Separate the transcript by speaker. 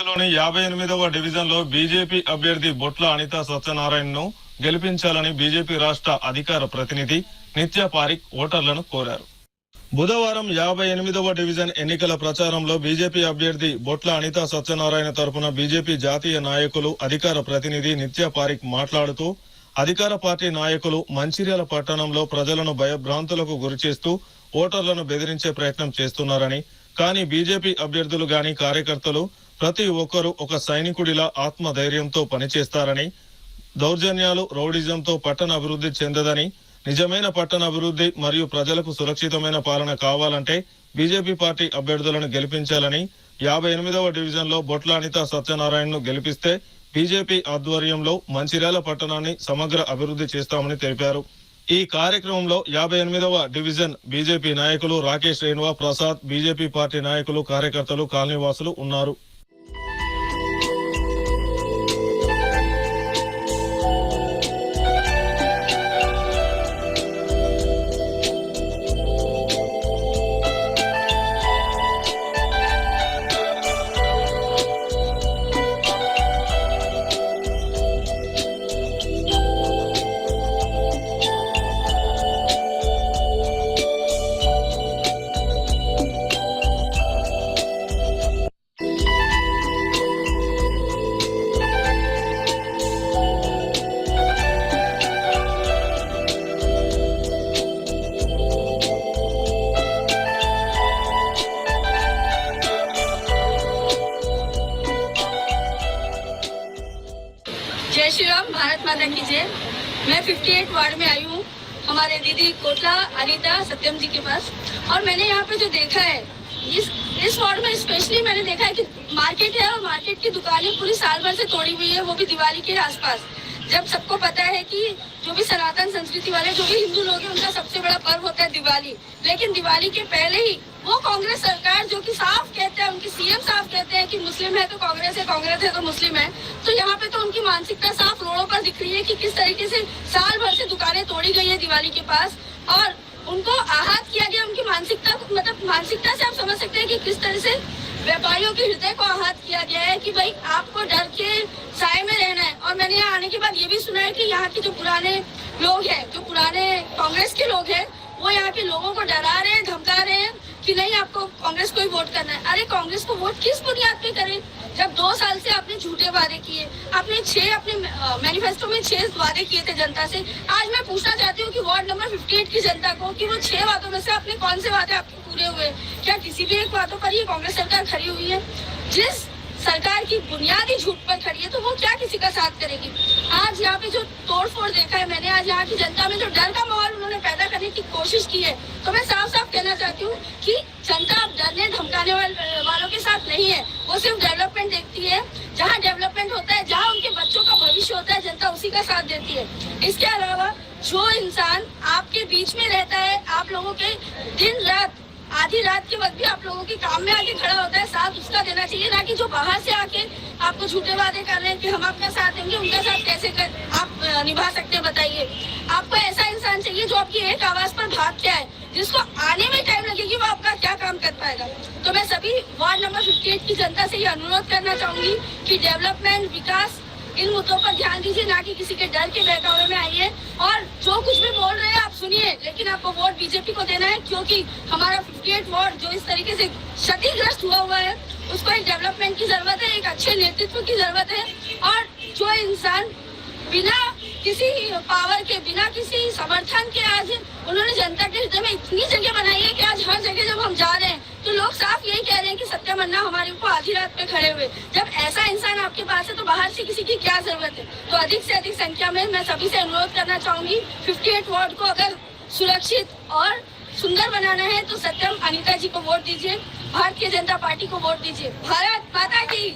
Speaker 1: లోని 58వ డివిజన్ లో బీజేపీ అభ్యర్థి బొట్ల అనిత సత్యనారాయణను గెలిపించాలని బీజేపీ రాష్ట్ర అధికార ప్రతినిధి నిత్య పారిక్ ఓటర్లను కోరారు. బుధవారం 58వ డివిజన్ ఎన్నికల ప్రచారంలో బీజేపీ అభ్యర్థి బొట్ల అనిత సత్యనారాయణ తరపున బీజేపీ జాతీయ నాయకులు అధికార ప్రతినిధి నిత్య పారిక్ మాట్లాడుతూ అధికార పార్టీ నాయకులు మంచిర్యాల పట్టణంలో ప్రజలను భయభ్రాంతులకు గురిచేస్తూ ఓటర్లను బెదిరించే ప్రయత్నం చేస్తున్నారని, కానీ బీజేపీ అభ్యర్థులు గాని కార్యకర్తలు ప్రతి ఒక్కరూ ఒక సైనికుడిలా ఆత్మధైర్యంతో పనిచేస్తారని, దౌర్జన్యాలు రౌడిజంతో పట్టణ అభివృద్ధి చెందదని, నిజమైన పట్టణ అభివృద్ధి మరియు ప్రజలకు సురక్షితమైన పాలన కావాలంటే బీజేపీ పార్టీ అభ్యర్థులను గెలిపించాలని, 58వ డివిజన్ లో బొట్ల అనిత సత్యనారాయణను గెలిపిస్తే బీజేపీ ఆధ్వర్యంలో మంచిర్యాల పట్టణాన్ని సమగ్ర అభివృద్ధి చేస్తామని తెలిపారు. ఈ కార్యక్రమంలో 58వ డివిజన్ బీజేపీ నాయకులు రాకేష్ రేణువా ప్రసాద్, బీజేపీ పార్టీ నాయకులు, కార్యకర్తలు, కాలనీవాసులు ఉన్నారు.
Speaker 2: जय श्री राम, भारत माता की जय। मैं 58 वार्ड में आई हूँ हमारे दीदी कोटला अनीता सत्यम जी के पास, और मैंने यहाँ पे जो देखा है इस वार्ड में स्पेशली मैंने देखा है कि मार्केट है और मार्केट की दुकानें पूरी साल भर से तोड़ी हुई है, वो भी दिवाली के आसपास। जब सबको पता है कि जो भी सनातन संस्कृति वाले जो भी हिंदू लोग हैं उनका सबसे बड़ा पर्व होता है दिवाली, लेकिन दिवाली के पहले ही वो कांग्रेस सरकार जो कि साफ कहते हैं, उनकी सीएम साफ कहते हैं कि मुस्लिम है तो कांग्रेस है, कांग्रेस है तो मुस्लिम है, तो यहाँ पे तो उनकी मानसिकता साफ रोडों पर दिख रही है कि किस तरीके से साल भर से दुकानें तोड़ी गई है दिवाली के पास, और उनको आहत किया गया उनकी मानसिकता को। मतलब मानसिकता से आप समझ सकते हैं कि किस तरह से व्यापारियों के हृदय को आहत किया गया है कि भाई आपको डर के साए में रहना है। और मैंने यहाँ आने के बाद ये भी सुना है कि यहाँ के जो पुराने लोग हैं, जो पुराने कांग्रेस के लोग हैं, वो यहाँ के लोगों को डरा रहे हैं, धमका रहे हैं कि नहीं आपको कांग्रेस को ही वोट करना है। अरे कांग्रेस को वोट किस बुनियाद पे करें जब 2 साल से आपने झूठे वादे किए, आपने अपने मैनिफेस्टो में 6 वादे किए थे जनता से। आज मैं पूछना चाहती हूँ कि वार्ड नंबर 58 की जनता को कि वो 6 वादों में से आपने कौन से वादे आपके पूरे हुए? क्या किसी भी एक वादों पर ही कांग्रेस सरकार खड़ी हुई है? जिस सरकार की बुनियादी झूठ पर खड़ी है तो वो क्या किसी का साथ करेगी? आज यहाँ पे जो तोड़फोड़ देखा है मैंने, आज यहाँ की जनता में जो डर का माहौल उन्होंने पैदा करने की कोशिश की है, तो मैं साफ साफ कहना चाहती हूँ कि जनता अब डरने धमकाने वालों के साथ नहीं है। वो सिर्फ डेवलपमेंट देखती है, जहाँ डेवलपमेंट होता है, जहाँ उनके बच्चों का भविष्य होता है, जनता उसी का साथ देती है। इसके अलावा जो इंसान आपके बीच में रहता है, आप लोगों के दिन रात आधी रात के वक्त भी आप लोगों के काम में आके खड़ा होता है, साथ उसका देना चाहिए, ना कि जो बाहर से आके आपको झूठे वादे कर रहे हैं कि हम आपका साथ देंगे। उनका साथ कैसे आप निभा सकते हैं बताइए? आपको ऐसा इंसान चाहिए जो आपकी एक आवाज पर भाग के आए, जिसको आने में टाइम लगेगी, वो आपका क्या काम कर पाएगा? तो मैं सभी वार्ड नंबर 58 की जनता से ये अनुरोध करना चाहूंगी कि डेवलपमेंट, विकास, इन मुद्दों पर ध्यान दीजिए, ना कि किसी के डर के बहकावे में आइए। और जो कुछ भी बोल रहे हैं आप सुनिए, लेकिन आपको वोट बीजेपी को देना है, क्योंकि हमारा 58 वार्ड जो इस तरीके से क्षतिग्रस्त हुआ है, उसको एक डेवलपमेंट की जरूरत है, एक अच्छे नेतृत्व की जरूरत है। और जो इंसान बिना किसी पावर के, बिना किसी समर्थन के आज उन्होंने जनता के हृदय में इतनी जगह बनाई है कि आज हर जगह जब हम जा रहे हैं तो लोग साफ यही कह रहे हैं कि सत्यम अन्ना हमारे ऊपर आधी रात पे खड़े हुए। जब ऐसा इंसान आपके पास है तो बाहर से किसी की क्या जरूरत है? तो अधिक से अधिक संख्या में मैं सभी से अनुरोध करना चाहूंगी, 58 वार्ड को अगर सुरक्षित और सुंदर बनाना है तो सत्यम अनीता जी को वोट दीजिए, भारतीय जनता पार्टी को वोट दीजिए। भारत माता की